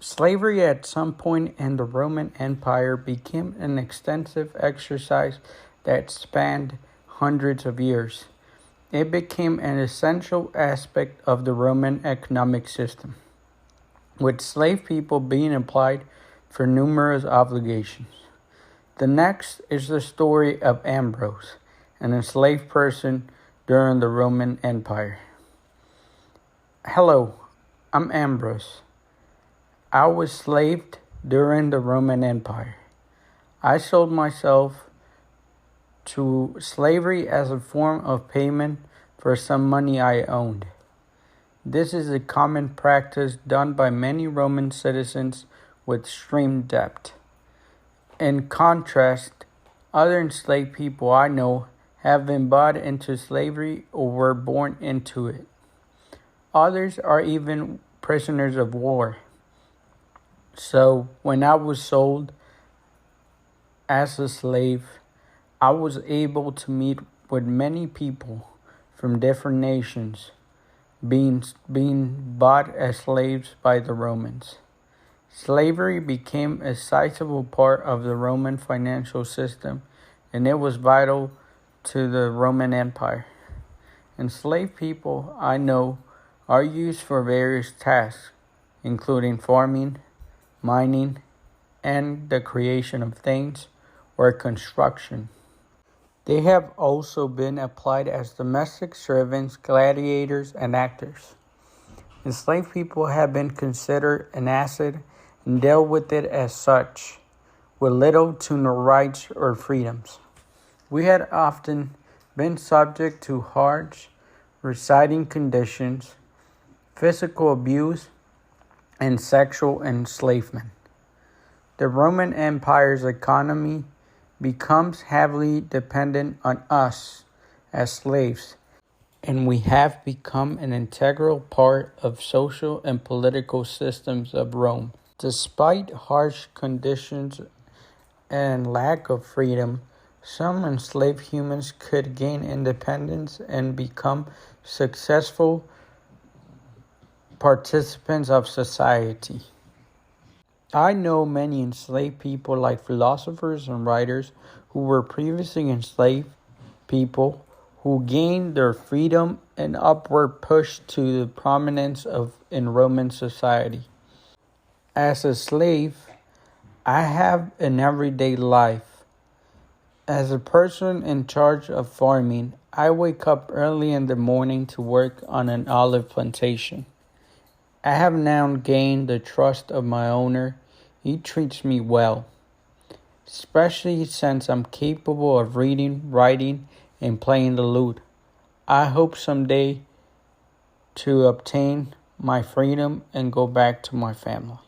Slavery at some point in the Roman Empire became an extensive exercise that spanned hundreds of years. It became an essential aspect of the Roman economic system, with slave people being applied for numerous obligations. The next is the story of Ambrose, an enslaved person during the Roman Empire. Hello, I'm Ambrose. I was slaved during the Roman Empire. I sold myself to slavery as a form of payment for some money I owned. This is a common practice done by many Roman citizens with extreme debt. In contrast, other enslaved people I know have been bought into slavery or were born into it. Others are even prisoners of war. So, when I was sold as a slave, I was able to meet with many people from different nations being bought as slaves by the Romans. Slavery became a sizable part of the Roman financial system, and it was vital to the Roman Empire. Enslaved people I know are used for various tasks, including farming, mining, and the creation of things or construction. They have also been applied as domestic servants, gladiators, and actors. Enslaved people have been considered an asset and dealt with it as such, with little to no rights or freedoms. We had often been subject to harsh residing conditions, physical abuse, and sexual enslavement. The Roman Empire's economy becomes heavily dependent on us as slaves, and we have become an integral part of social and political systems of Rome. Despite harsh conditions and lack of freedom, some enslaved humans could gain independence and become successful participants of society. I know many enslaved people, like philosophers and writers, who were previously enslaved people who gained their freedom and upward push to the prominence in Roman society. As a slave, I have an everyday life. As a person in charge of farming, I wake up early in the morning to work on an olive plantation. I have now gained the trust of my owner. He treats me well, especially since I'm capable of reading, writing, and playing the lute. I hope someday to obtain my freedom and go back to my family.